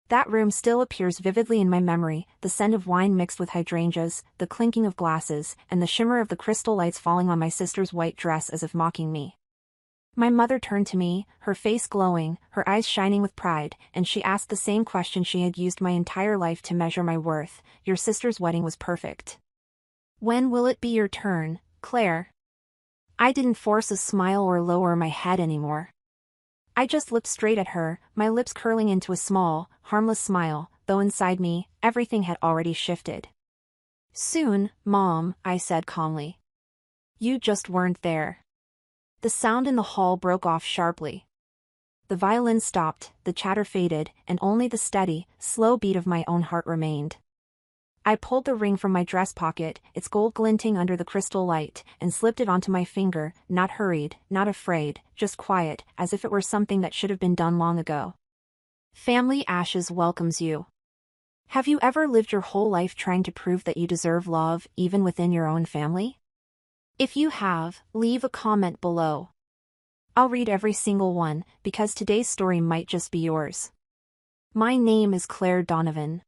That room still appears vividly in my memory, the scent of wine mixed with hydrangeas, the clinking of glasses, and the shimmer of the crystal lights falling on my sister's white dress as if mocking me. My mother turned to me, her face glowing, her eyes shining with pride, and she asked the same question she had used my entire life to measure my worth. Your sister's wedding was perfect. When will it be your turn, Claire? I didn't force a smile or lower my head anymore. I just looked straight at her, my lips curling into a small, harmless smile, though inside me, everything had already shifted. Soon, Mom, I said calmly. You just weren't there. The sound in the hall broke off sharply. The violin stopped, the chatter faded, and only the steady, slow beat of my own heart remained. I pulled the ring from my dress pocket, its gold glinting under the crystal light, and slipped it onto my finger, not hurried, not afraid, just quiet, as if it were something that should have been done long ago. Family ashes welcomes you. Have you ever lived your whole life trying to prove that you deserve love, even within your own family? If you have, leave a comment below. I'll read every single one, because today's story might just be yours. My name is Claire Donovan.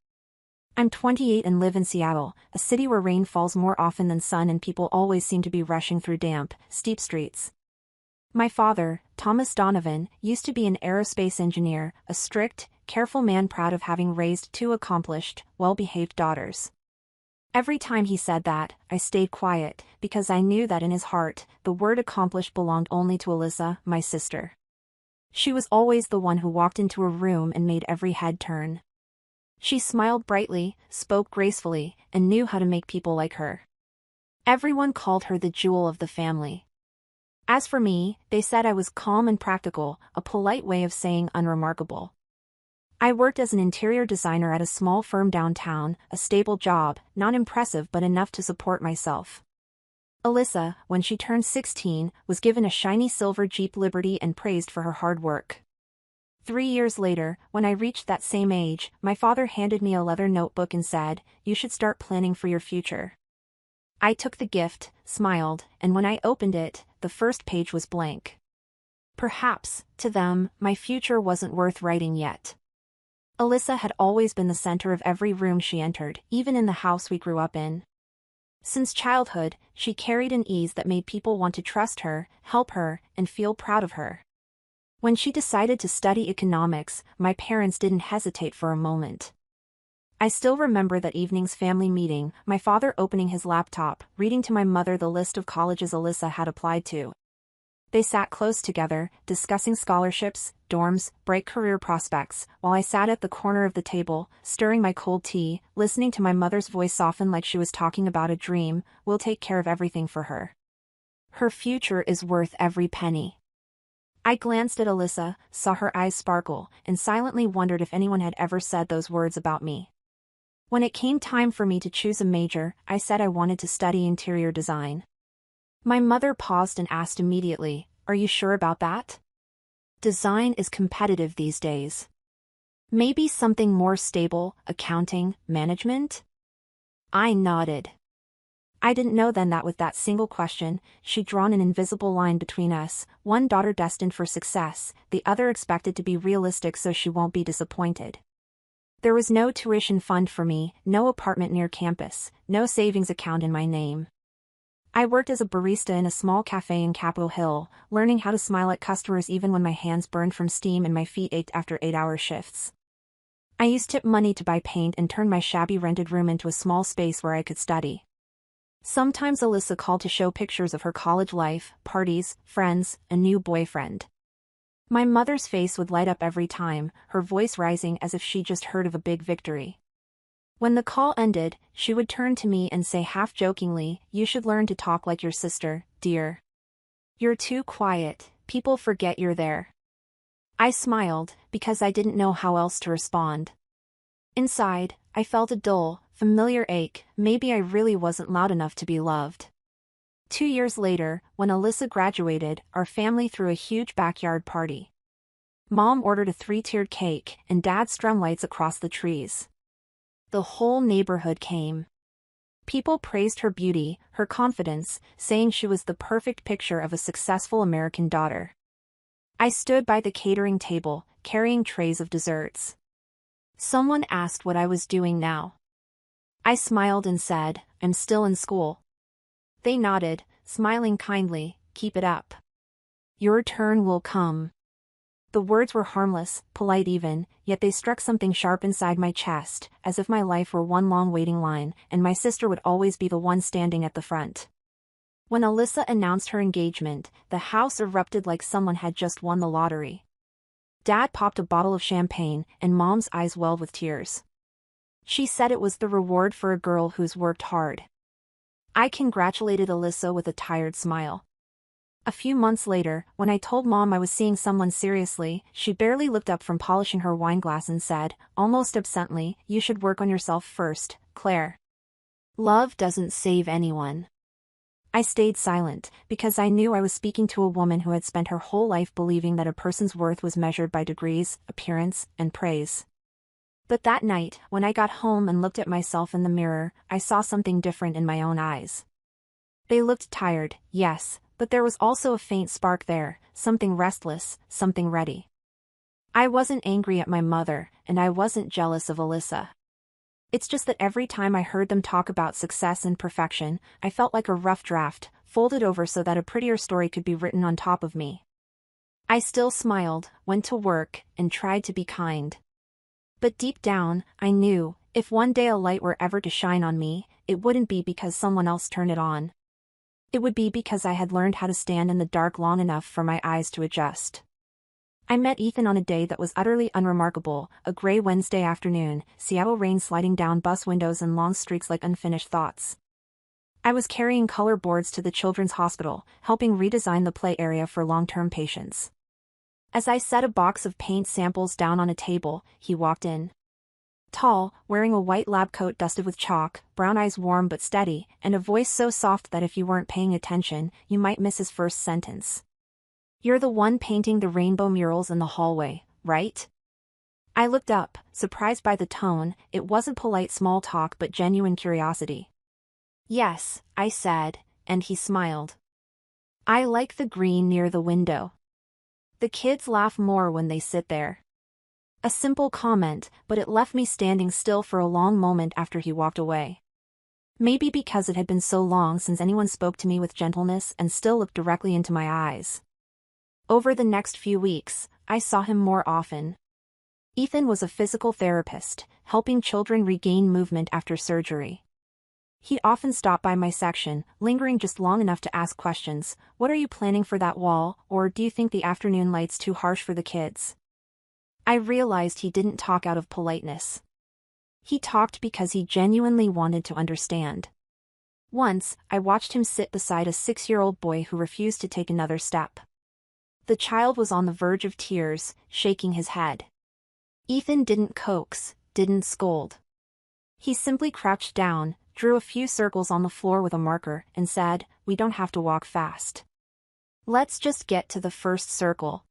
I'm 28 and live in Seattle, a city where rain falls more often than sun and people always seem to be rushing through damp, steep streets. My father, Thomas Donovan, used to be an aerospace engineer, a strict, careful man proud of having raised two accomplished, well-behaved daughters. Every time he said that, I stayed quiet, because I knew that in his heart, the word accomplished belonged only to Alyssa, my sister. She was always the one who walked into a room and made every head turn. She smiled brightly, spoke gracefully, and knew how to make people like her. Everyone called her the jewel of the family. As for me, they said I was calm and practical, a polite way of saying unremarkable. I worked as an interior designer at a small firm downtown, a stable job, not impressive but enough to support myself. Alyssa, when she turned 16, was given a shiny silver Jeep Liberty and praised for her hard work. 3 years later, when I reached that same age, my father handed me a leather notebook and said, "You should start planning for your future." I took the gift, smiled, and when I opened it, the first page was blank. Perhaps, to them, my future wasn't worth writing yet. Alyssa had always been the center of every room she entered, even in the house we grew up in. Since childhood, she carried an ease that made people want to trust her, help her, and feel proud of her. When she decided to study economics, my parents didn't hesitate for a moment. I still remember that evening's family meeting, my father opening his laptop, reading to my mother the list of colleges Alyssa had applied to. They sat close together, discussing scholarships, dorms, bright career prospects, while I sat at the corner of the table, stirring my cold tea, listening to my mother's voice soften like she was talking about a dream. We'll take care of everything for her. Her future is worth every penny. I glanced at Alyssa, saw her eyes sparkle, and silently wondered if anyone had ever said those words about me. When it came time for me to choose a major, I said I wanted to study interior design. My mother paused and asked immediately, "Are you sure about that? Design is competitive these days. Maybe something more stable, accounting, management?" I nodded. I didn't know then that with that single question, she'd drawn an invisible line between us, one daughter destined for success, the other expected to be realistic so she won't be disappointed. There was no tuition fund for me, no apartment near campus, no savings account in my name. I worked as a barista in a small cafe in Capitol Hill, learning how to smile at customers even when my hands burned from steam and my feet ached after 8-hour shifts. I used tip money to buy paint and turn my shabby rented room into a small space where I could study. Sometimes Alyssa called to show pictures of her college life, parties, friends, a new boyfriend. My mother's face would light up every time, her voice rising as if she'd just heard of a big victory. When the call ended, she would turn to me and say half-jokingly, "You should learn to talk like your sister, dear. You're too quiet, people forget you're there." I smiled, because I didn't know how else to respond. Inside, I felt a dull, familiar ache. Maybe I really wasn't loud enough to be loved. 2 years later, when Alyssa graduated, our family threw a huge backyard party. Mom ordered a 3-tiered cake, and Dad strung lights across the trees. The whole neighborhood came. People praised her beauty, her confidence, saying she was the perfect picture of a successful American daughter. I stood by the catering table, carrying trays of desserts. Someone asked what I was doing now. I smiled and said, I'm still in school. They nodded, smiling kindly, keep it up. Your turn will come. The words were harmless, polite even, yet they struck something sharp inside my chest, as if my life were one long waiting line, and my sister would always be the one standing at the front. When Alyssa announced her engagement, the house erupted like someone had just won the lottery. Dad popped a bottle of champagne, and Mom's eyes welled with tears. She said it was the reward for a girl who's worked hard. I congratulated Alyssa with a tired smile. A few months later, when I told Mom I was seeing someone seriously, she barely looked up from polishing her wine glass and said, almost absently, you should work on yourself first, Claire. Love doesn't save anyone. I stayed silent, because I knew I was speaking to a woman who had spent her whole life believing that a person's worth was measured by degrees, appearance, and praise. But that night, when I got home and looked at myself in the mirror, I saw something different in my own eyes. They looked tired, yes, but there was also a faint spark there, something restless, something ready. I wasn't angry at my mother, and I wasn't jealous of Alyssa. It's just that every time I heard them talk about success and perfection, I felt like a rough draft, folded over so that a prettier story could be written on top of me. I still smiled, went to work, and tried to be kind. But deep down, I knew, if one day a light were ever to shine on me, it wouldn't be because someone else turned it on. It would be because I had learned how to stand in the dark long enough for my eyes to adjust. I met Ethan on a day that was utterly unremarkable, a gray Wednesday afternoon, Seattle rain sliding down bus windows in long streaks like unfinished thoughts. I was carrying color boards to the children's hospital, helping redesign the play area for long-term patients. As I set a box of paint samples down on a table, he walked in. Tall, wearing a white lab coat dusted with chalk, brown eyes warm but steady, and a voice so soft that if you weren't paying attention, you might miss his first sentence. You're the one painting the rainbow murals in the hallway, right? I looked up, surprised by the tone. It wasn't polite small talk but genuine curiosity. Yes, I said, and he smiled. I like the green near the window. The kids laugh more when they sit there. A simple comment, but it left me standing still for a long moment after he walked away. Maybe because it had been so long since anyone spoke to me with gentleness and still looked directly into my eyes. Over the next few weeks, I saw him more often. Ethan was a physical therapist, helping children regain movement after surgery. He'd often stop by my section, lingering just long enough to ask questions. What are you planning for that wall, or do you think the afternoon light's too harsh for the kids? I realized he didn't talk out of politeness. He talked because he genuinely wanted to understand. Once, I watched him sit beside a 6-year-old boy who refused to take another step. The child was on the verge of tears, shaking his head. Ethan didn't coax, didn't scold. He simply crouched down, drew a few circles on the floor with a marker, and said, "We don't have to walk fast. Let's just get to the first circle."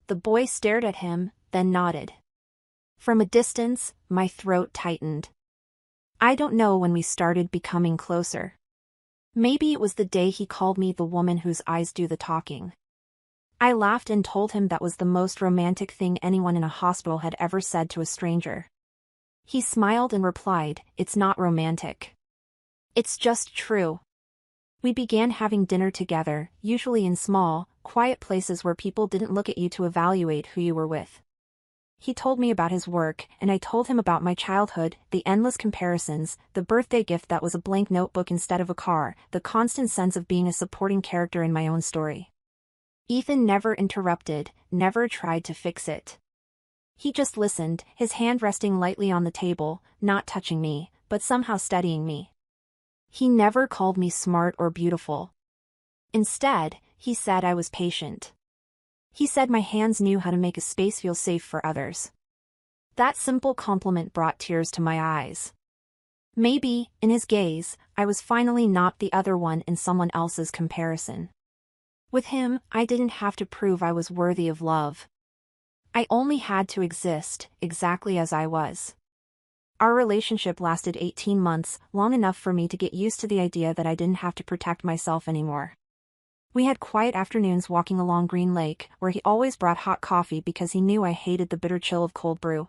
The boy stared at him, then nodded. From a distance, my throat tightened. I don't know when we started becoming closer. Maybe it was the day he called me the woman whose eyes do the talking. I laughed and told him that was the most romantic thing anyone in a hospital had ever said to a stranger. He smiled and replied, "It's not romantic. It's just true." We began having dinner together, usually in small, quiet places where people didn't look at you to evaluate who you were with. He told me about his work, and I told him about my childhood, the endless comparisons, the birthday gift that was a blank notebook instead of a car, the constant sense of being a supporting character in my own story. Ethan never interrupted, never tried to fix it. He just listened, his hand resting lightly on the table, not touching me, but somehow steadying me. He never called me smart or beautiful. Instead, he said I was patient. He said my hands knew how to make a space feel safe for others. That simple compliment brought tears to my eyes. Maybe, in his gaze, I was finally not the other one in someone else's comparison. With him, I didn't have to prove I was worthy of love. I only had to exist, exactly as I was. Our relationship lasted 18 months, long enough for me to get used to the idea that I didn't have to protect myself anymore. We had quiet afternoons walking along Green Lake, where he always brought hot coffee because he knew I hated the bitter chill of cold brew.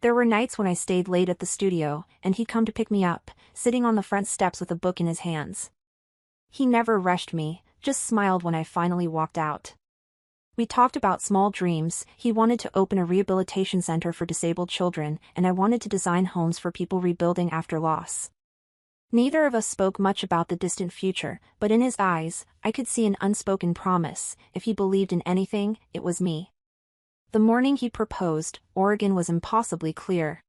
There were nights when I stayed late at the studio, and he'd come to pick me up, sitting on the front steps with a book in his hands. He never rushed me, just smiled when I finally walked out. We talked about small dreams. He wanted to open a rehabilitation center for disabled children, and I wanted to design homes for people rebuilding after loss. Neither of us spoke much about the distant future, but in his eyes, I could see an unspoken promise. If he believed in anything, it was me. The morning he proposed, Oregon was impossibly clear.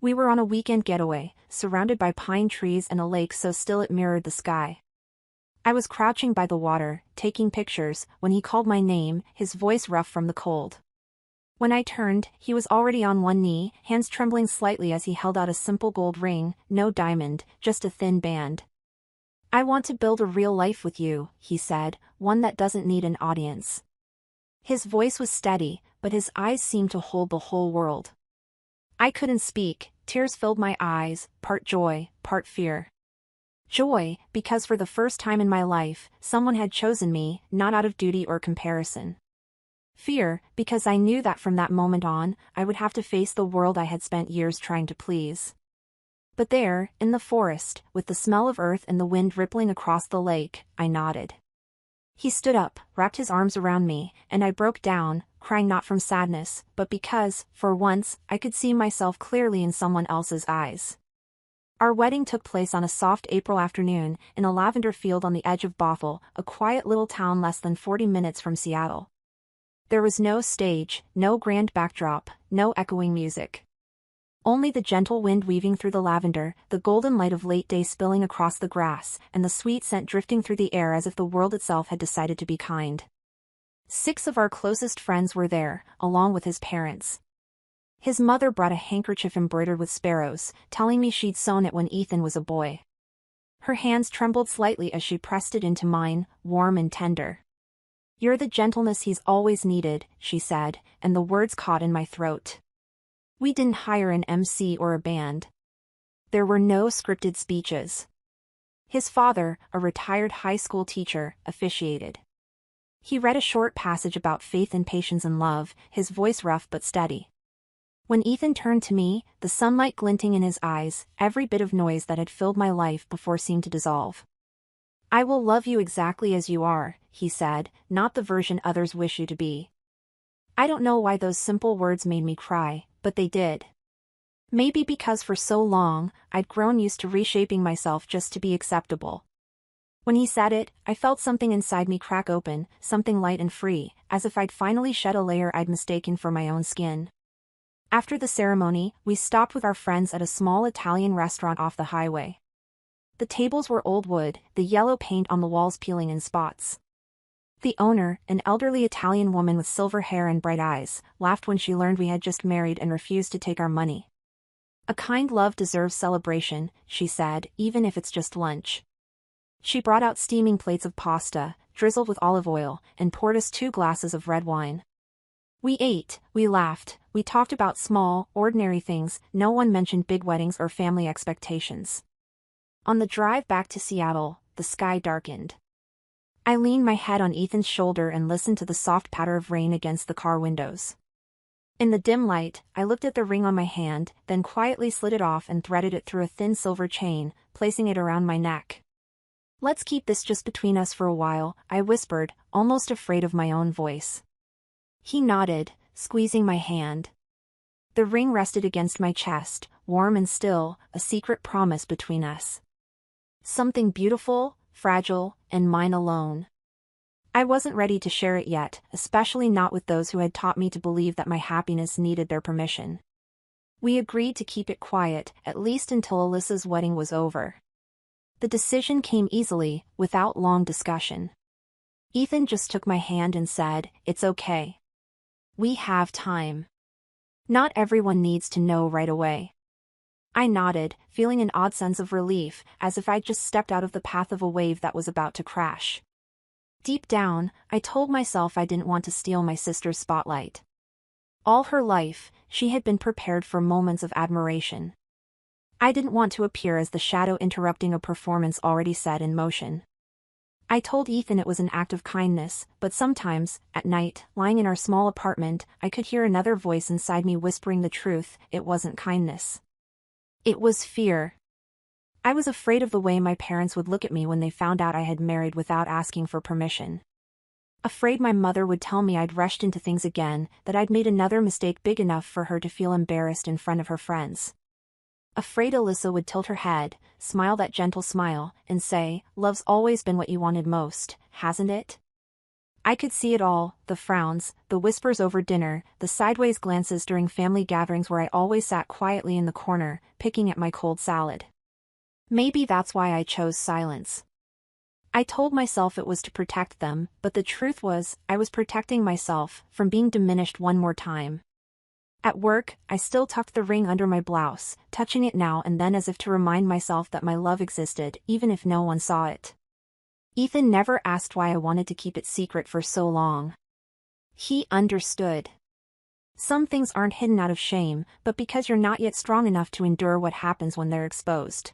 We were on a weekend getaway, surrounded by pine trees and a lake so still it mirrored the sky. I was crouching by the water, taking pictures, when he called my name, his voice rough from the cold. When I turned, he was already on one knee, hands trembling slightly as he held out a simple gold ring, no diamond, just a thin band. "I want to build a real life with you," he said, "one that doesn't need an audience." His voice was steady, but his eyes seemed to hold the whole world. I couldn't speak, tears filled my eyes, part joy, part fear. Joy, because for the first time in my life, someone had chosen me, not out of duty or comparison. Fear, because I knew that from that moment on, I would have to face the world I had spent years trying to please. But there, in the forest, with the smell of earth and the wind rippling across the lake, I nodded. He stood up, wrapped his arms around me, and I broke down, crying not from sadness, but because, for once, I could see myself clearly in someone else's eyes. Our wedding took place on a soft April afternoon, in a lavender field on the edge of Bothell, a quiet little town less than 40 minutes from Seattle. There was no stage, no grand backdrop, no echoing music. Only the gentle wind weaving through the lavender, the golden light of late day spilling across the grass, and the sweet scent drifting through the air as if the world itself had decided to be kind. 6 of our closest friends were there, along with his parents. His mother brought a handkerchief embroidered with sparrows, telling me she'd sewn it when Ethan was a boy. Her hands trembled slightly as she pressed it into mine, warm and tender. "You're the gentleness he's always needed," she said, and the words caught in my throat. We didn't hire an MC or a band. There were no scripted speeches. His father, a retired high school teacher, officiated. He read a short passage about faith and patience and love, his voice rough but steady. When Ethan turned to me, the sunlight glinting in his eyes, every bit of noise that had filled my life before seemed to dissolve. "I will love you exactly as you are," he said, "not the version others wish you to be." I don't know why those simple words made me cry, but they did. Maybe because for so long, I'd grown used to reshaping myself just to be acceptable. When he said it, I felt something inside me crack open, something light and free, as if I'd finally shed a layer I'd mistaken for my own skin. After the ceremony, we stopped with our friends at a small Italian restaurant off the highway. The tables were old wood, the yellow paint on the walls peeling in spots. The owner, an elderly Italian woman with silver hair and bright eyes, laughed when she learned we had just married and refused to take our money. "A kind love deserves celebration," she said, "even if it's just lunch." She brought out steaming plates of pasta, drizzled with olive oil, and poured us 2 glasses of red wine. We ate, we laughed, we talked about small, ordinary things. No one mentioned big weddings or family expectations. On the drive back to Seattle, the sky darkened. I leaned my head on Ethan's shoulder and listened to the soft patter of rain against the car windows. In the dim light, I looked at the ring on my hand, then quietly slid it off and threaded it through a thin silver chain, placing it around my neck. "Let's keep this just between us for a while," I whispered, almost afraid of my own voice. He nodded, squeezing my hand. The ring rested against my chest, warm and still, a secret promise between us. Something beautiful, fragile, and mine alone. I wasn't ready to share it yet, especially not with those who had taught me to believe that my happiness needed their permission. We agreed to keep it quiet, at least until Alyssa's wedding was over. The decision came easily, without long discussion. Ethan just took my hand and said, "It's okay. We have time. Not everyone needs to know right away." I nodded, feeling an odd sense of relief, as if I'd just stepped out of the path of a wave that was about to crash. Deep down, I told myself I didn't want to steal my sister's spotlight. All her life, she had been prepared for moments of admiration. I didn't want to appear as the shadow interrupting a performance already set in motion. I told Ethan it was an act of kindness, but sometimes, at night, lying in our small apartment, I could hear another voice inside me whispering the truth. It wasn't kindness. It was fear. I was afraid of the way my parents would look at me when they found out I had married without asking for permission. Afraid my mother would tell me I'd rushed into things again, that I'd made another mistake big enough for her to feel embarrassed in front of her friends. Afraid Alyssa would tilt her head, smile that gentle smile, and say, "Love's always been what you wanted most, hasn't it?" I could see it all, the frowns, the whispers over dinner, the sideways glances during family gatherings where I always sat quietly in the corner, picking at my cold salad. Maybe that's why I chose silence. I told myself it was to protect them, but the truth was, I was protecting myself from being diminished one more time. At work, I still tucked the ring under my blouse, touching it now and then as if to remind myself that my love existed, even if no one saw it. Ethan never asked why I wanted to keep it secret for so long. He understood. Some things aren't hidden out of shame, but because you're not yet strong enough to endure what happens when they're exposed.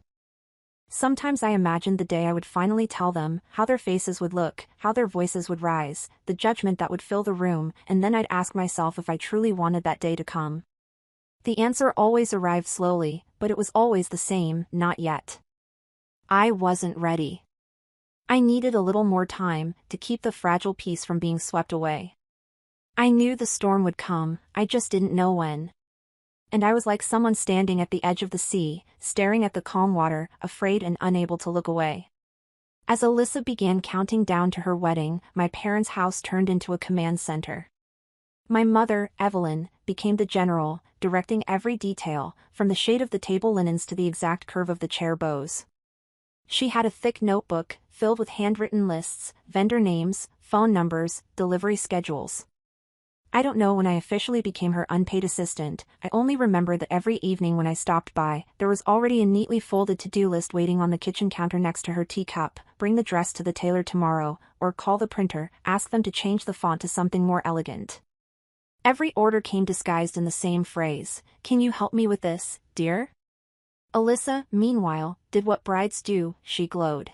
Sometimes I imagined the day I would finally tell them, how their faces would look, how their voices would rise, the judgment that would fill the room, and then I'd ask myself if I truly wanted that day to come. The answer always arrived slowly, but it was always the same: not yet. I wasn't ready. I needed a little more time to keep the fragile peace from being swept away. I knew the storm would come, I just didn't know when. And I was like someone standing at the edge of the sea, staring at the calm water, afraid and unable to look away. As Alyssa began counting down to her wedding, my parents' house turned into a command center. My mother, Evelyn, became the general, directing every detail, from the shade of the table linens to the exact curve of the chair bows. She had a thick notebook, filled with handwritten lists, vendor names, phone numbers, delivery schedules. I don't know when I officially became her unpaid assistant. I only remember that every evening when I stopped by, there was already a neatly folded to-do list waiting on the kitchen counter next to her teacup: bring the dress to the tailor tomorrow, or call the printer, ask them to change the font to something more elegant. Every order came disguised in the same phrase: "Can you help me with this, dear?" Alyssa, meanwhile, did what brides do: she glowed.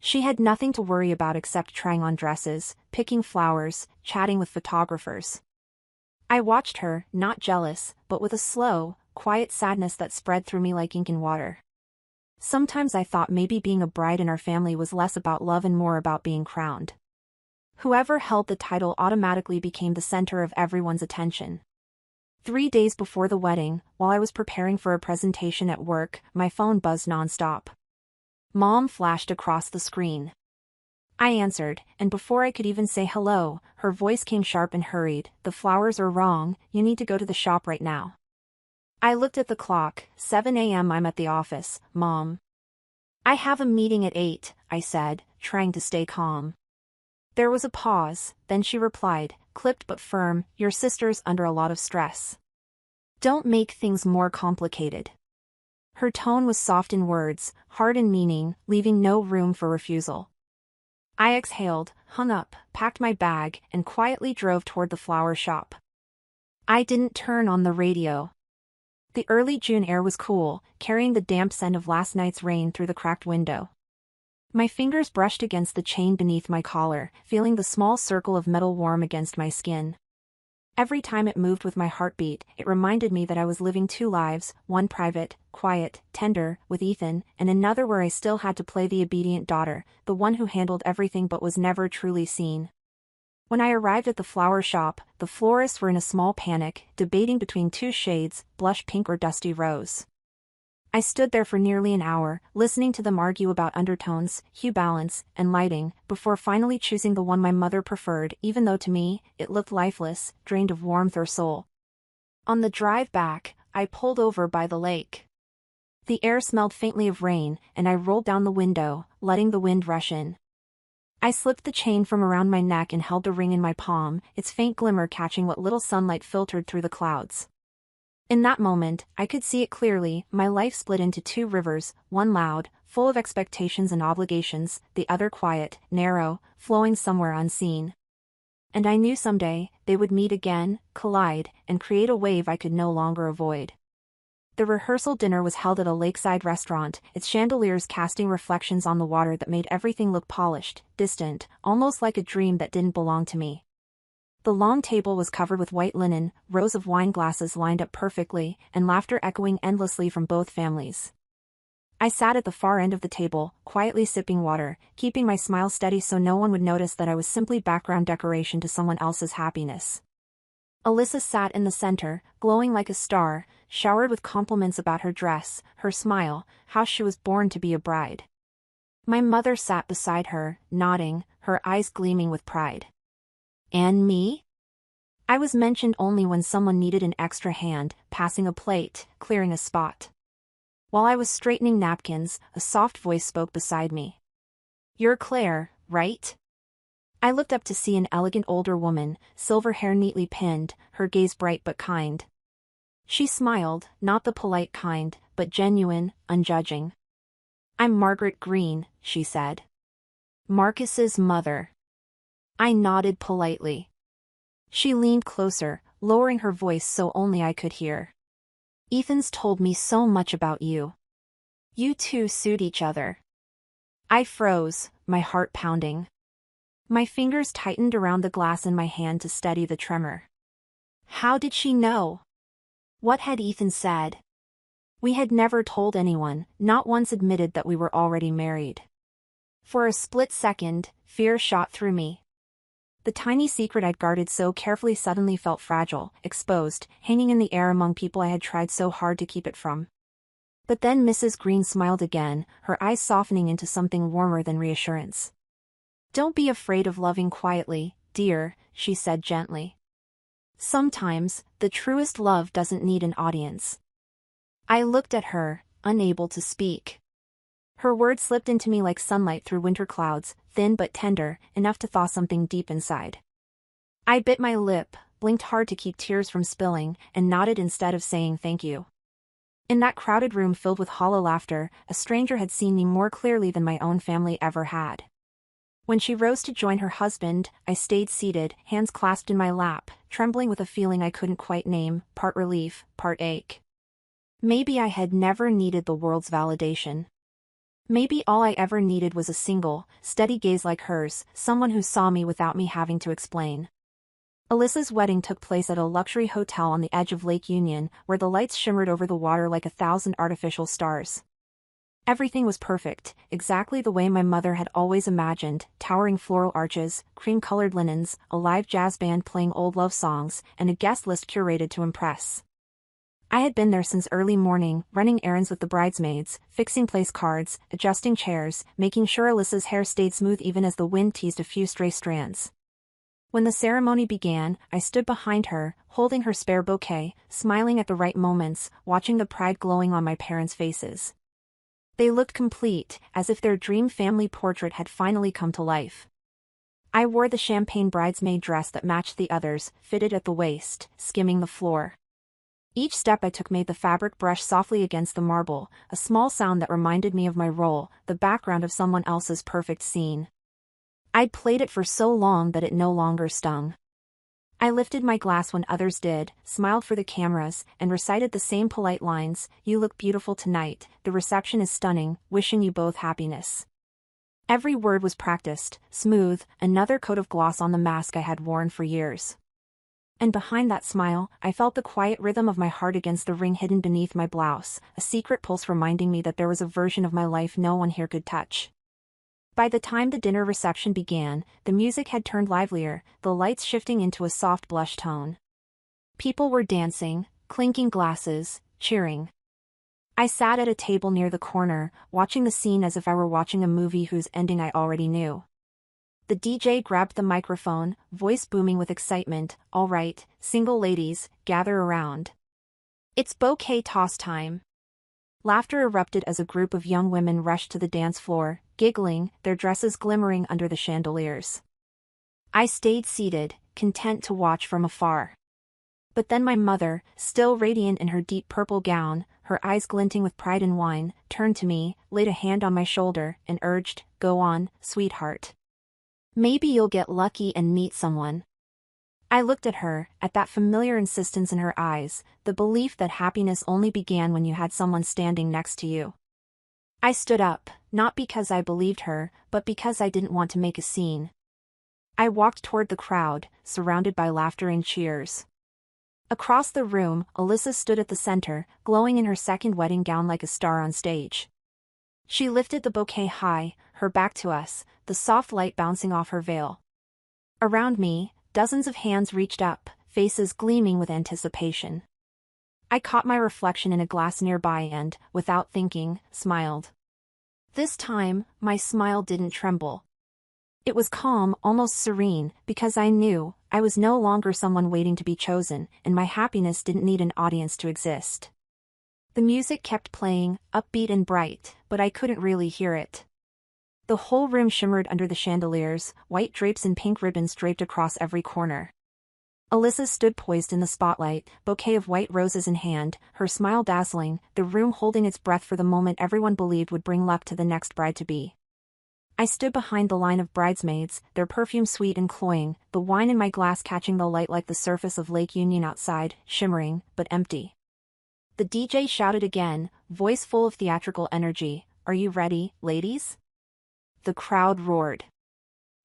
She had nothing to worry about except trying on dresses, picking flowers, chatting with photographers. I watched her, not jealous, but with a slow, quiet sadness that spread through me like ink in water. Sometimes I thought maybe being a bride in our family was less about love and more about being crowned. Whoever held the title automatically became the center of everyone's attention. 3 days before the wedding, while I was preparing for a presentation at work, my phone buzzed nonstop. Mom flashed across the screen. I answered, and before I could even say hello, her voice came sharp and hurried: "The flowers are wrong, you need to go to the shop right now." I looked at the clock: 7 a.m. I'm at the office, Mom. "I have a meeting at 8, I said, trying to stay calm. There was a pause, then she replied, clipped but firm: "Your sister's under a lot of stress. Don't make things more complicated." Her tone was soft in words, hard in meaning, leaving no room for refusal. I exhaled, hung up, packed my bag, and quietly drove toward the flower shop. I didn't turn on the radio. The early June air was cool, carrying the damp scent of last night's rain through the cracked window. My fingers brushed against the chain beneath my collar, feeling the small circle of metal warm against my skin. Every time it moved with my heartbeat, it reminded me that I was living 2 lives, one private, quiet, tender, with Ethan, and another where I still had to play the obedient daughter, the one who handled everything but was never truly seen. When I arrived at the flower shop, the florists were in a small panic, debating between 2 shades, blush pink or dusty rose. I stood there for nearly an hour, listening to them argue about undertones, hue balance, and lighting, before finally choosing the one my mother preferred, even though to me, it looked lifeless, drained of warmth or soul. On the drive back, I pulled over by the lake. The air smelled faintly of rain, and I rolled down the window, letting the wind rush in. I slipped the chain from around my neck and held the ring in my palm, its faint glimmer catching what little sunlight filtered through the clouds. In that moment, I could see it clearly: my life split into 2 rivers, one loud, full of expectations and obligations, the other quiet, narrow, flowing somewhere unseen. And I knew someday, they would meet again, collide, and create a wave I could no longer avoid. The rehearsal dinner was held at a lakeside restaurant, its chandeliers casting reflections on the water that made everything look polished, distant, almost like a dream that didn't belong to me. The long table was covered with white linen, rows of wine glasses lined up perfectly, and laughter echoing endlessly from both families. I sat at the far end of the table, quietly sipping water, keeping my smile steady so no one would notice that I was simply background decoration to someone else's happiness. Alyssa sat in the center, glowing like a star, showered with compliments about her dress, her smile, how she was born to be a bride. My mother sat beside her, nodding, her eyes gleaming with pride. And me? I was mentioned only when someone needed an extra hand, passing a plate, clearing a spot. While I was straightening napkins, a soft voice spoke beside me. "You're Claire, right?" I looked up to see an elegant older woman, silver hair neatly pinned, her gaze bright but kind. She smiled, not the polite kind, but genuine, unjudging. "I'm Margaret Green," she said. "Marcus's mother." I nodded politely. She leaned closer, lowering her voice so only I could hear. "Ethan's told me so much about you. You two suit each other." I froze, my heart pounding. My fingers tightened around the glass in my hand to steady the tremor. How did she know? What had Ethan said? We had never told anyone, not once admitted that we were already married. For a split second, fear shot through me. The tiny secret I'd guarded so carefully suddenly felt fragile, exposed, hanging in the air among people I had tried so hard to keep it from. But then Mrs. Green smiled again, her eyes softening into something warmer than reassurance. "Don't be afraid of loving quietly, dear," she said gently. "Sometimes, the truest love doesn't need an audience." I looked at her, unable to speak. Her words slipped into me like sunlight through winter clouds, thin but tender, enough to thaw something deep inside. I bit my lip, blinked hard to keep tears from spilling, and nodded instead of saying thank you. In that crowded room filled with hollow laughter, a stranger had seen me more clearly than my own family ever had. When she rose to join her husband, I stayed seated, hands clasped in my lap, trembling with a feeling I couldn't quite name, part relief, part ache. Maybe I had never needed the world's validation. Maybe all I ever needed was a single, steady gaze like hers, someone who saw me without me having to explain. Alyssa's wedding took place at a luxury hotel on the edge of Lake Union, where the lights shimmered over the water like 1,000 artificial stars. Everything was perfect, exactly the way my mother had always imagined, towering floral arches, cream-colored linens, a live jazz band playing old love songs, and a guest list curated to impress. I had been there since early morning, running errands with the bridesmaids, fixing place cards, adjusting chairs, making sure Alyssa's hair stayed smooth even as the wind teased a few stray strands. When the ceremony began, I stood behind her, holding her spare bouquet, smiling at the right moments, watching the pride glowing on my parents' faces. They looked complete, as if their dream family portrait had finally come to life. I wore the champagne bridesmaid dress that matched the others, fitted at the waist, skimming the floor. Each step I took made the fabric brush softly against the marble, a small sound that reminded me of my role, the background of someone else's perfect scene. I'd played it for so long that it no longer stung. I lifted my glass when others did, smiled for the cameras, and recited the same polite lines, "You look beautiful tonight, the reception is stunning, wishing you both happiness." Every word was practiced, smooth, another coat of gloss on the mask I had worn for years. And behind that smile, I felt the quiet rhythm of my heart against the ring hidden beneath my blouse, a secret pulse reminding me that there was a version of my life no one here could touch. By the time the dinner reception began, the music had turned livelier, the lights shifting into a soft blush tone. People were dancing, clinking glasses, cheering. I sat at a table near the corner, watching the scene as if I were watching a movie whose ending I already knew. The DJ grabbed the microphone, voice booming with excitement. "All right, single ladies, gather around. It's bouquet toss time." Laughter erupted as a group of young women rushed to the dance floor, giggling, their dresses glimmering under the chandeliers. I stayed seated, content to watch from afar. But then my mother, still radiant in her deep purple gown, her eyes glinting with pride and wine, turned to me, laid a hand on my shoulder, and urged, "Go on, sweetheart. Maybe you'll get lucky and meet someone." I looked at her, at that familiar insistence in her eyes, the belief that happiness only began when you had someone standing next to you. I stood up, not because I believed her, but because I didn't want to make a scene. I walked toward the crowd, surrounded by laughter and cheers. Across the room, Alyssa stood at the center, glowing in her second wedding gown like a star on stage. She lifted the bouquet high, her back to us, the soft light bouncing off her veil. Around me, dozens of hands reached up, faces gleaming with anticipation. I caught my reflection in a glass nearby and, without thinking, smiled. This time, my smile didn't tremble. It was calm, almost serene, because I knew I was no longer someone waiting to be chosen, and my happiness didn't need an audience to exist. The music kept playing, upbeat and bright, but I couldn't really hear it. The whole room shimmered under the chandeliers, white drapes and pink ribbons draped across every corner. Alyssa stood poised in the spotlight, bouquet of white roses in hand, her smile dazzling, the room holding its breath for the moment everyone believed would bring luck to the next bride-to-be. I stood behind the line of bridesmaids, their perfume sweet and cloying, the wine in my glass catching the light like the surface of Lake Union outside, shimmering, but empty. The DJ shouted again, voice full of theatrical energy, "Are you ready, ladies?" The crowd roared.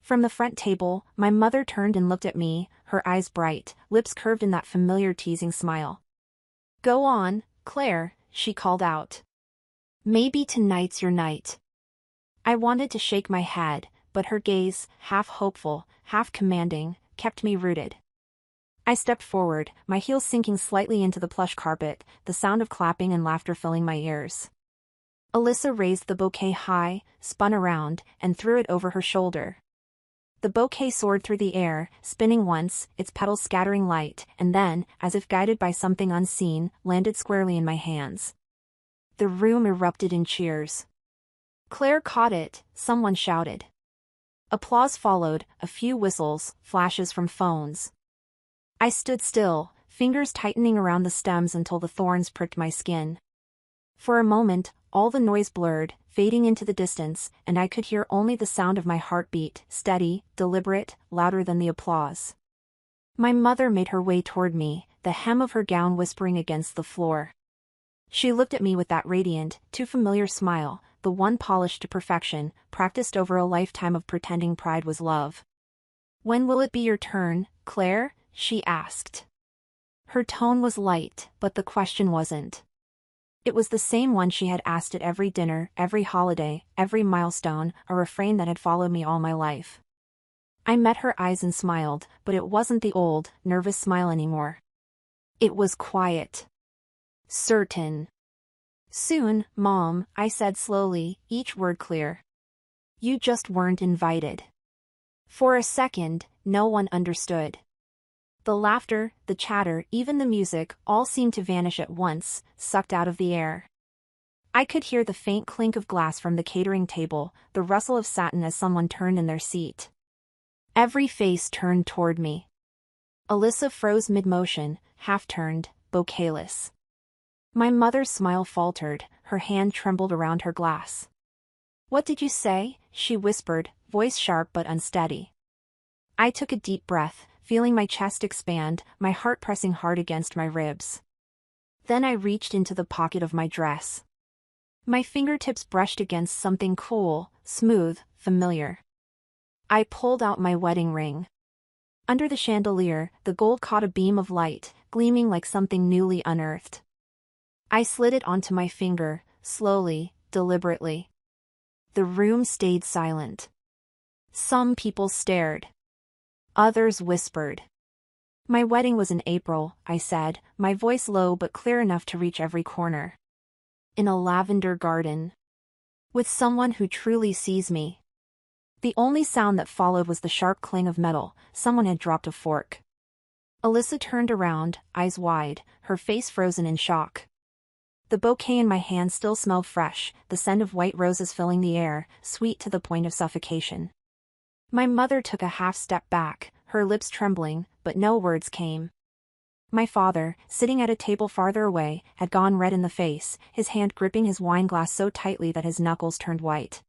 From the front table, my mother turned and looked at me, her eyes bright, lips curved in that familiar teasing smile. "Go on, Claire," she called out. "Maybe tonight's your night." I wanted to shake my head, but her gaze, half hopeful, half commanding, kept me rooted. I stepped forward, my heels sinking slightly into the plush carpet, the sound of clapping and laughter filling my ears. Alyssa raised the bouquet high, spun around, and threw it over her shoulder. The bouquet soared through the air, spinning once, its petals scattering light, and then, as if guided by something unseen, landed squarely in my hands. The room erupted in cheers. "Claire caught it," someone shouted. Applause followed, a few whistles, flashes from phones. I stood still, fingers tightening around the stems until the thorns pricked my skin. For a moment, all the noise blurred, fading into the distance, and I could hear only the sound of my heartbeat, steady, deliberate, louder than the applause. My mother made her way toward me, the hem of her gown whispering against the floor. She looked at me with that radiant, too familiar smile, the one polished to perfection, practiced over a lifetime of pretending pride was love. "When will it be your turn, Claire?" she asked. Her tone was light, but the question wasn't. It was the same one she had asked at every dinner, every holiday, every milestone, a refrain that had followed me all my life. I met her eyes and smiled, but it wasn't the old, nervous smile anymore. It was quiet. Certain. "Soon, Mom," I said slowly, each word clear. "You just weren't invited." For a second, no one understood. The laughter, the chatter, even the music, all seemed to vanish at once, sucked out of the air. I could hear the faint clink of glass from the catering table, the rustle of satin as someone turned in their seat. Every face turned toward me. Alyssa froze mid-motion, half-turned, bouquetless. My mother's smile faltered, her hand trembled around her glass. "What did you say?" she whispered, voice sharp but unsteady. I took a deep breath, feeling my chest expand, my heart pressing hard against my ribs. Then I reached into the pocket of my dress. My fingertips brushed against something cool, smooth, familiar. I pulled out my wedding ring. Under the chandelier, the gold caught a beam of light, gleaming like something newly unearthed. I slid it onto my finger, slowly, deliberately. The room stayed silent. Some people stared. Others whispered. "My wedding was in April," I said, my voice low but clear enough to reach every corner. "In a lavender garden. With someone who truly sees me." The only sound that followed was the sharp clang of metal. Someone had dropped a fork. Alyssa turned around, eyes wide, her face frozen in shock. The bouquet in my hand still smelled fresh, the scent of white roses filling the air, sweet to the point of suffocation. My mother took a half step back, her lips trembling, but no words came. My father, sitting at a table farther away, had gone red in the face, his hand gripping his wine glass so tightly that his knuckles turned white.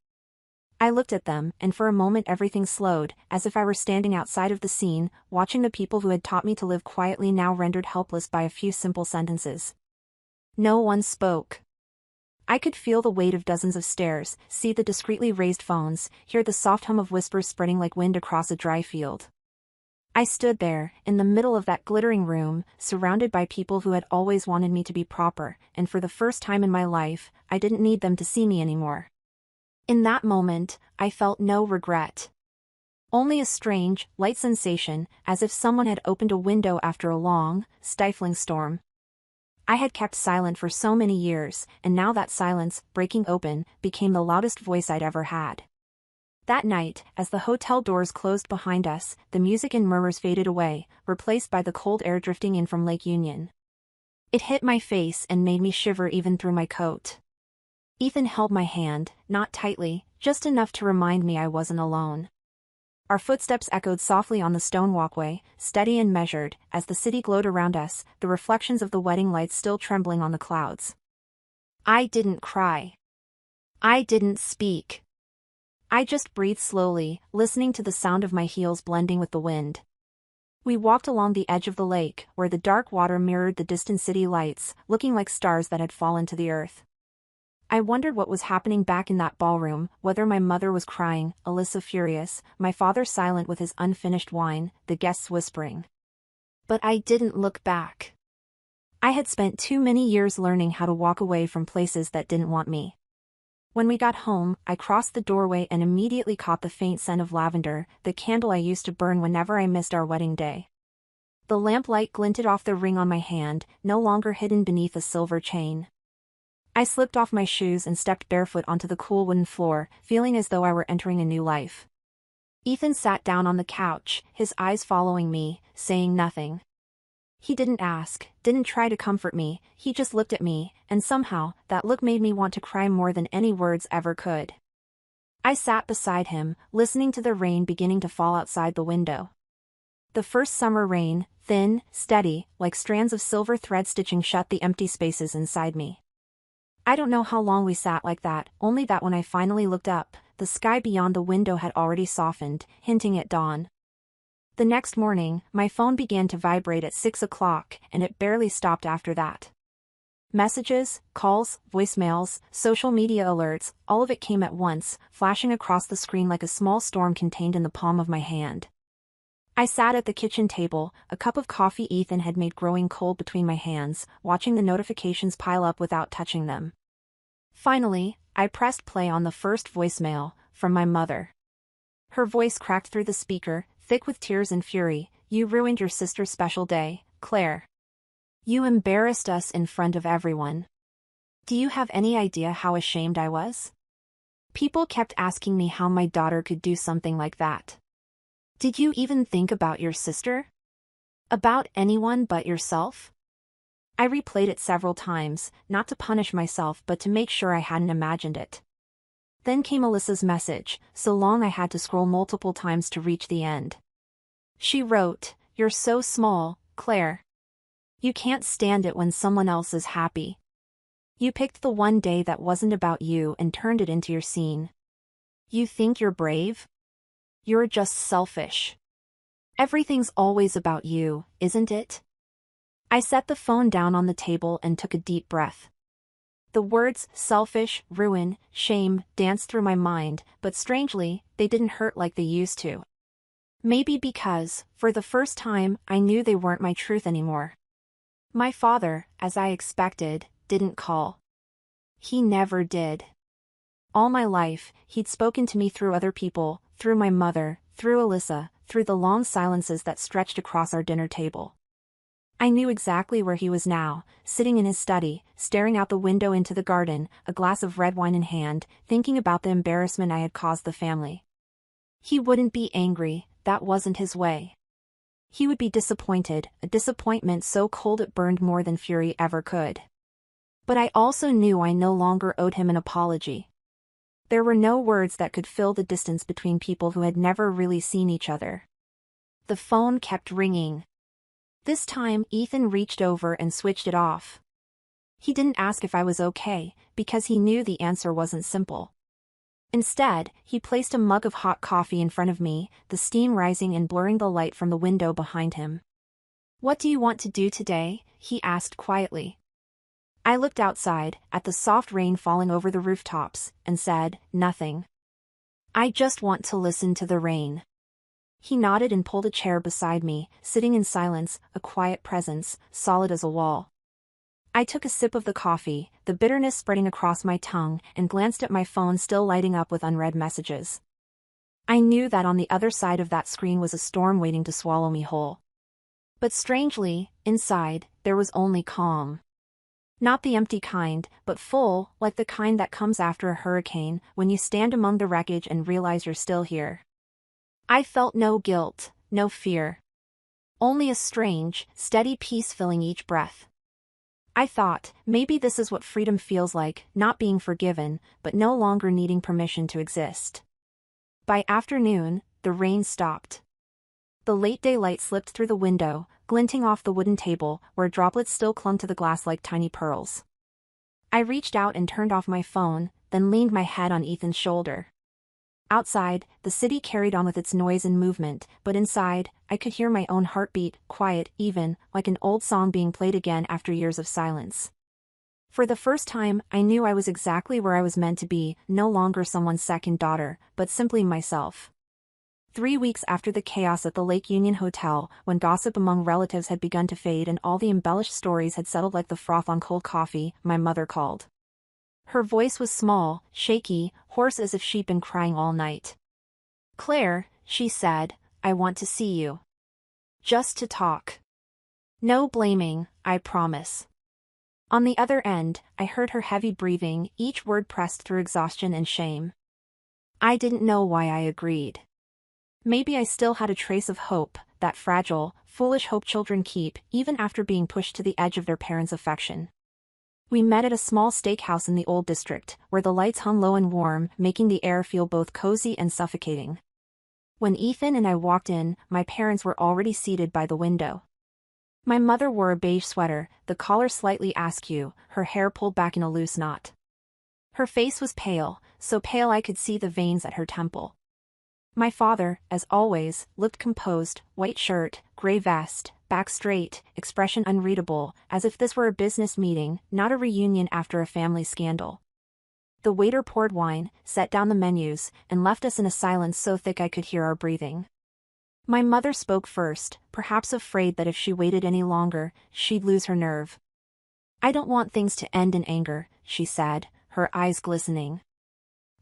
I looked at them, and for a moment everything slowed, as if I were standing outside of the scene, watching the people who had taught me to live quietly now rendered helpless by a few simple sentences. No one spoke. I could feel the weight of dozens of stares, see the discreetly raised phones, hear the soft hum of whispers spreading like wind across a dry field. I stood there, in the middle of that glittering room, surrounded by people who had always wanted me to be proper, and for the first time in my life, I didn't need them to see me anymore. In that moment, I felt no regret. Only a strange, light sensation, as if someone had opened a window after a long, stifling storm. I had kept silent for so many years, and now that silence, breaking open, became the loudest voice I'd ever had. That night, as the hotel doors closed behind us, the music and murmurs faded away, replaced by the cold air drifting in from Lake Union. It hit my face and made me shiver even through my coat. Ethan held my hand, not tightly, just enough to remind me I wasn't alone. Our footsteps echoed softly on the stone walkway, steady and measured, as the city glowed around us, the reflections of the wedding lights still trembling on the clouds. I didn't cry. I didn't speak. I just breathed slowly, listening to the sound of my heels blending with the wind. We walked along the edge of the lake, where the dark water mirrored the distant city lights, looking like stars that had fallen to the earth. I wondered what was happening back in that ballroom, whether my mother was crying, Alyssa furious, my father silent with his unfinished wine, the guests whispering. But I didn't look back. I had spent too many years learning how to walk away from places that didn't want me. When we got home, I crossed the doorway and immediately caught the faint scent of lavender, the candle I used to burn whenever I missed our wedding day. The lamplight glinted off the ring on my hand, no longer hidden beneath a silver chain. I slipped off my shoes and stepped barefoot onto the cool wooden floor, feeling as though I were entering a new life. Ethan sat down on the couch, his eyes following me, saying nothing. He didn't ask, didn't try to comfort me, he just looked at me, and somehow, that look made me want to cry more than any words ever could. I sat beside him, listening to the rain beginning to fall outside the window. The first summer rain, thin, steady, like strands of silver thread stitching shut the empty spaces inside me. I don't know how long we sat like that, only that when I finally looked up, the sky beyond the window had already softened, hinting at dawn. The next morning, my phone began to vibrate at 6 o'clock, and it barely stopped after that. Messages, calls, voicemails, social media alerts, all of it came at once, flashing across the screen like a small storm contained in the palm of my hand. I sat at the kitchen table, a cup of coffee Ethan had made growing cold between my hands, watching the notifications pile up without touching them. Finally, I pressed play on the first voicemail, from my mother. Her voice cracked through the speaker, thick with tears and fury. "You ruined your sister's special day, Claire. You embarrassed us in front of everyone. Do you have any idea how ashamed I was? People kept asking me how my daughter could do something like that. Did you even think about your sister? About anyone but yourself?" I replayed it several times, not to punish myself but to make sure I hadn't imagined it. Then came Alyssa's message, so long I had to scroll multiple times to reach the end. She wrote, "You're so small, Claire. You can't stand it when someone else is happy. You picked the one day that wasn't about you and turned it into your scene. You think you're brave? You're just selfish. Everything's always about you, isn't it?" I set the phone down on the table and took a deep breath. The words selfish, ruin, shame danced through my mind, but strangely, they didn't hurt like they used to. Maybe because, for the first time, I knew they weren't my truth anymore. My father, as I expected, didn't call. He never did. All my life, he'd spoken to me through other people, through my mother, through Alyssa, through the long silences that stretched across our dinner table. I knew exactly where he was now, sitting in his study, staring out the window into the garden, a glass of red wine in hand, thinking about the embarrassment I had caused the family. He wouldn't be angry, that wasn't his way. He would be disappointed, a disappointment so cold it burned more than fury ever could. But I also knew I no longer owed him an apology. There were no words that could fill the distance between people who had never really seen each other. The phone kept ringing. This time, Ethan reached over and switched it off. He didn't ask if I was okay, because he knew the answer wasn't simple. Instead, he placed a mug of hot coffee in front of me, the steam rising and blurring the light from the window behind him. "What do you want to do today?" he asked quietly. I looked outside, at the soft rain falling over the rooftops, and said, "Nothing. I just want to listen to the rain." He nodded and pulled a chair beside me, sitting in silence, a quiet presence, solid as a wall. I took a sip of the coffee, the bitterness spreading across my tongue, and glanced at my phone still lighting up with unread messages. I knew that on the other side of that screen was a storm waiting to swallow me whole. But strangely, inside, there was only calm. Not the empty kind, but full, like the kind that comes after a hurricane, when you stand among the wreckage and realize you're still here. I felt no guilt, no fear. Only a strange, steady peace filling each breath. I thought, maybe this is what freedom feels like, not being forgiven, but no longer needing permission to exist. By afternoon, the rain stopped. The late daylight slipped through the window, glinting off the wooden table, where droplets still clung to the glass like tiny pearls. I reached out and turned off my phone, then leaned my head on Ethan's shoulder. Outside, the city carried on with its noise and movement, but inside, I could hear my own heartbeat, quiet, even, like an old song being played again after years of silence. For the first time, I knew I was exactly where I was meant to be, no longer someone's second daughter, but simply myself. 3 weeks after the chaos at the Lake Union Hotel, when gossip among relatives had begun to fade and all the embellished stories had settled like the froth on cold coffee, my mother called. Her voice was small, shaky, hoarse as if she'd been crying all night. "Claire," she said, "I want to see you. Just to talk. No blaming, I promise." On the other end, I heard her heavy breathing, each word pressed through exhaustion and shame. I didn't know why I agreed. Maybe I still had a trace of hope, that fragile, foolish hope children keep, even after being pushed to the edge of their parents' affection. We met at a small steakhouse in the old district, where the lights hung low and warm, making the air feel both cozy and suffocating. When Ethan and I walked in, my parents were already seated by the window. My mother wore a beige sweater, the collar slightly askew, her hair pulled back in a loose knot. Her face was pale, so pale I could see the veins at her temple. My father, as always, looked composed, white shirt, gray vest, back straight, expression unreadable, as if this were a business meeting, not a reunion after a family scandal. The waiter poured wine, set down the menus, and left us in a silence so thick I could hear our breathing. My mother spoke first, perhaps afraid that if she waited any longer, she'd lose her nerve. "I don't want things to end in anger," she said, her eyes glistening.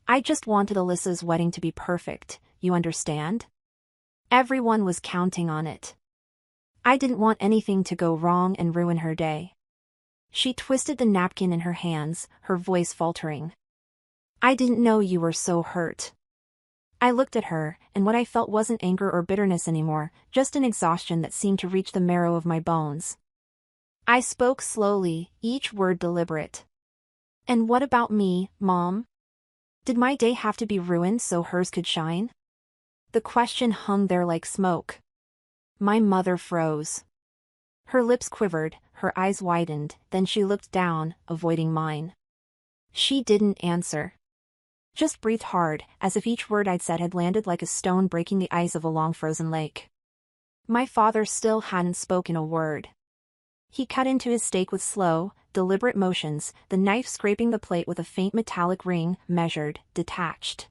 "I just wanted Alyssa's wedding to be perfect, you understand? Everyone was counting on it. I didn't want anything to go wrong and ruin her day." She twisted the napkin in her hands, her voice faltering. "I didn't know you were so hurt." I looked at her, and what I felt wasn't anger or bitterness anymore, just an exhaustion that seemed to reach the marrow of my bones. I spoke slowly, each word deliberate. "And what about me, Mom? Did my day have to be ruined so hers could shine?" The question hung there like smoke. My mother froze. Her lips quivered, her eyes widened, then she looked down, avoiding mine. She didn't answer. Just breathed hard, as if each word I'd said had landed like a stone breaking the ice of a long frozen lake. My father still hadn't spoken a word. He cut into his steak with slow, deliberate motions, the knife scraping the plate with a faint metallic ring, measured, detached.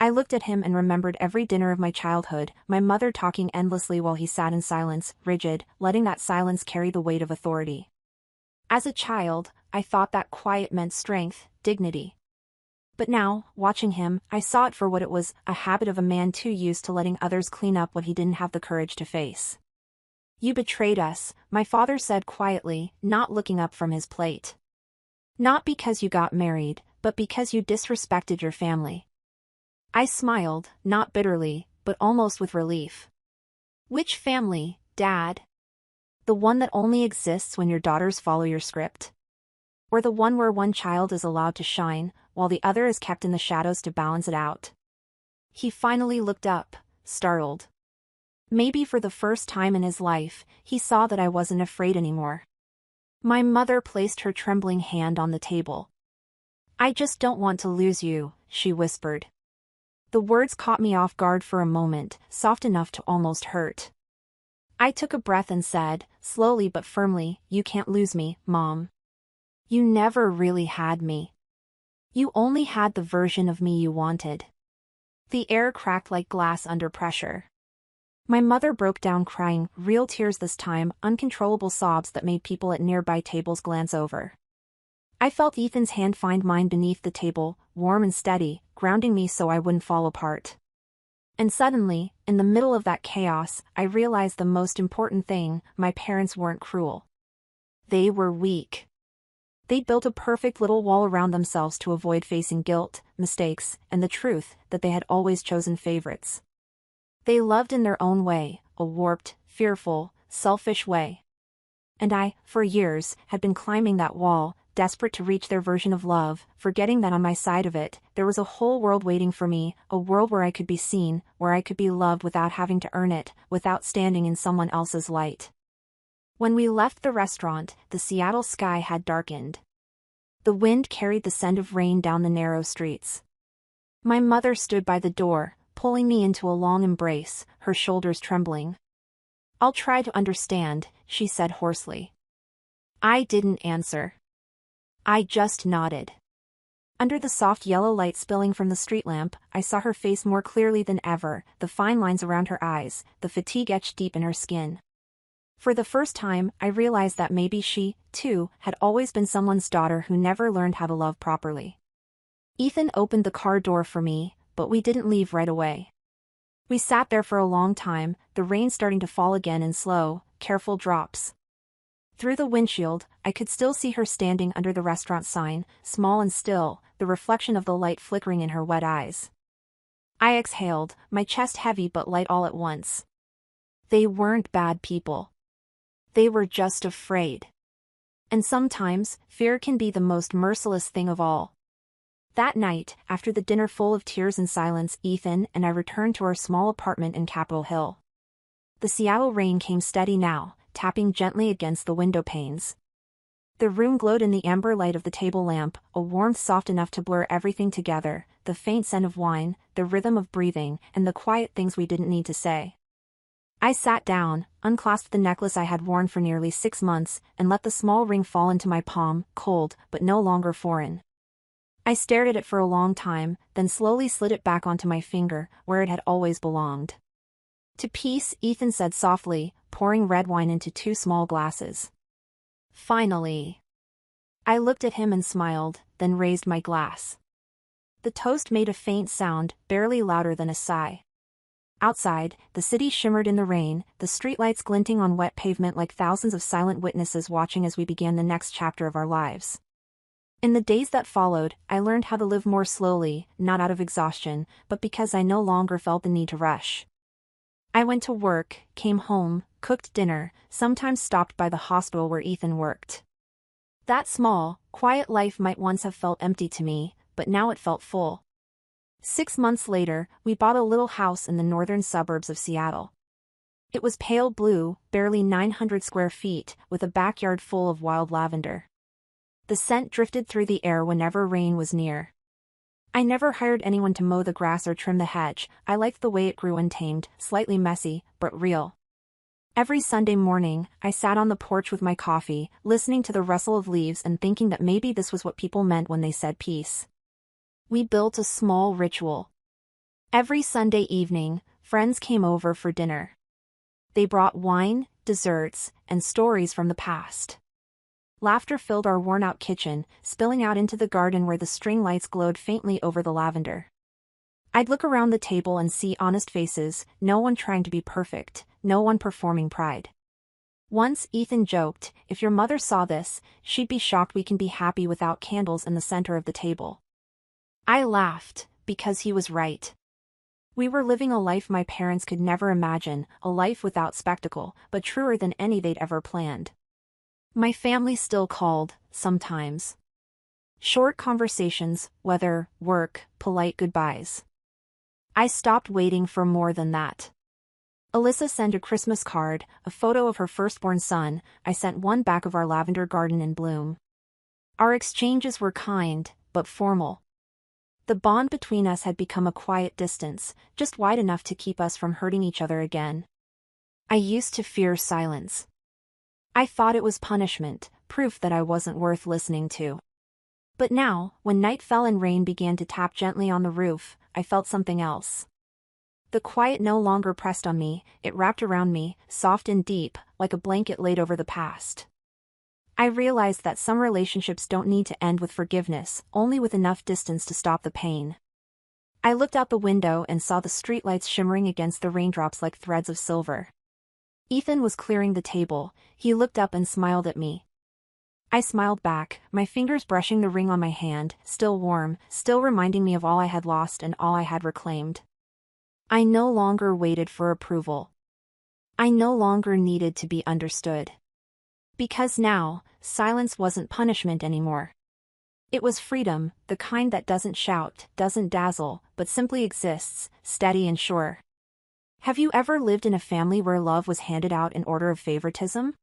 I looked at him and remembered every dinner of my childhood, my mother talking endlessly while he sat in silence, rigid, letting that silence carry the weight of authority. As a child, I thought that quiet meant strength, dignity. But now, watching him, I saw it for what it was, a habit of a man too used to letting others clean up what he didn't have the courage to face. "You betrayed us," my father said quietly, not looking up from his plate. "Not because you got married, but because you disrespected your family." I smiled, not bitterly, but almost with relief. "Which family, Dad? The one that only exists when your daughters follow your script? Or the one where one child is allowed to shine, while the other is kept in the shadows to balance it out?" He finally looked up, startled. Maybe for the first time in his life, he saw that I wasn't afraid anymore. My mother placed her trembling hand on the table. I just don't want to lose you, she whispered. The words caught me off guard for a moment, soft enough to almost hurt. I took a breath and said, slowly but firmly, you can't lose me, Mom. You never really had me. You only had the version of me you wanted. The air cracked like glass under pressure. My mother broke down crying, real tears this time, uncontrollable sobs that made people at nearby tables glance over. I felt Ethan's hand find mine beneath the table, warm and steady, grounding me so I wouldn't fall apart. And suddenly, in the middle of that chaos, I realized the most important thing: my parents weren't cruel. They were weak. They'd built a perfect little wall around themselves to avoid facing guilt, mistakes, and the truth that they had always chosen favorites. They loved in their own way, a warped, fearful, selfish way. And I, for years, had been climbing that wall, desperate to reach their version of love, forgetting that on my side of it, there was a whole world waiting for me, a world where I could be seen, where I could be loved without having to earn it, without standing in someone else's light. When we left the restaurant, the Seattle sky had darkened. The wind carried the scent of rain down the narrow streets. My mother stood by the door, pulling me into a long embrace, her shoulders trembling. "I'll try to understand," she said hoarsely. I didn't answer. I just nodded. Under the soft yellow light spilling from the street lamp, I saw her face more clearly than ever, the fine lines around her eyes, the fatigue etched deep in her skin. For the first time, I realized that maybe she, too, had always been someone's daughter who never learned how to love properly. Ethan opened the car door for me, but we didn't leave right away. We sat there for a long time, the rain starting to fall again in slow, careful drops. Through the windshield, I could still see her standing under the restaurant sign, small and still, the reflection of the light flickering in her wet eyes. I exhaled, my chest heavy but light all at once. They weren't bad people. They were just afraid. And sometimes, fear can be the most merciless thing of all. That night, after the dinner full of tears and silence, Ethan and I returned to our small apartment in Capitol Hill. The Seattle rain came steady now, tapping gently against the window panes. The room glowed in the amber light of the table lamp, a warmth soft enough to blur everything together, the faint scent of wine, the rhythm of breathing, and the quiet things we didn't need to say. I sat down, unclasped the necklace I had worn for nearly 6 months, and let the small ring fall into my palm, cold, but no longer foreign. I stared at it for a long time, then slowly slid it back onto my finger, where it had always belonged. "To peace," Ethan said softly, pouring red wine into 2 small glasses. Finally. I looked at him and smiled, then raised my glass. The toast made a faint sound, barely louder than a sigh. Outside, the city shimmered in the rain, the streetlights glinting on wet pavement like thousands of silent witnesses watching as we began the next chapter of our lives. In the days that followed, I learned how to live more slowly, not out of exhaustion, but because I no longer felt the need to rush. I went to work, came home, cooked dinner, sometimes stopped by the hospital where Ethan worked. That small, quiet life might once have felt empty to me, but now it felt full. 6 months later, we bought a little house in the northern suburbs of Seattle. It was pale blue, barely 900 square feet, with a backyard full of wild lavender. The scent drifted through the air whenever rain was near. I never hired anyone to mow the grass or trim the hedge. I liked the way it grew untamed, slightly messy, but real. Every Sunday morning, I sat on the porch with my coffee, listening to the rustle of leaves and thinking that maybe this was what people meant when they said peace. We built a small ritual. Every Sunday evening, friends came over for dinner. They brought wine, desserts, and stories from the past. Laughter filled our worn-out kitchen, spilling out into the garden where the string lights glowed faintly over the lavender. I'd look around the table and see honest faces, no one trying to be perfect, no one performing pride. Once Ethan joked, "If your mother saw this, she'd be shocked we can be happy without candles in the center of the table." I laughed, because he was right. We were living a life my parents could never imagine, a life without spectacle, but truer than any they'd ever planned. My family still called, sometimes. Short conversations, weather, work, polite goodbyes. I stopped waiting for more than that. Alyssa sent a Christmas card, a photo of her firstborn son. I sent one back of our lavender garden in bloom. Our exchanges were kind, but formal. The bond between us had become a quiet distance, just wide enough to keep us from hurting each other again. I used to fear silence. I thought it was punishment, proof that I wasn't worth listening to. But now, when night fell and rain began to tap gently on the roof, I felt something else. The quiet no longer pressed on me, it wrapped around me, soft and deep, like a blanket laid over the past. I realized that some relationships don't need to end with forgiveness, only with enough distance to stop the pain. I looked out the window and saw the streetlights shimmering against the raindrops like threads of silver. Ethan was clearing the table. He looked up and smiled at me. I smiled back, my fingers brushing the ring on my hand, still warm, still reminding me of all I had lost and all I had reclaimed. I no longer waited for approval. I no longer needed to be understood. Because now, silence wasn't punishment anymore. It was freedom, the kind that doesn't shout, doesn't dazzle, but simply exists, steady and sure. Have you ever lived in a family where love was handed out in order of favoritism?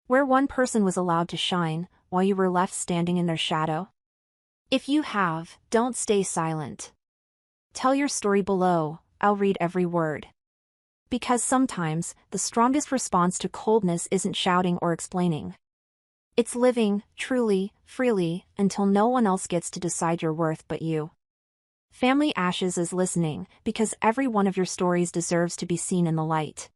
Where one person was allowed to shine, while you were left standing in their shadow? If you have, don't stay silent. Tell your story below, I'll read every word. Because sometimes, the strongest response to coldness isn't shouting or explaining. It's living, truly, freely, until no one else gets to decide your worth but you. Family Ashes is listening, because every one of your stories deserves to be seen in the light.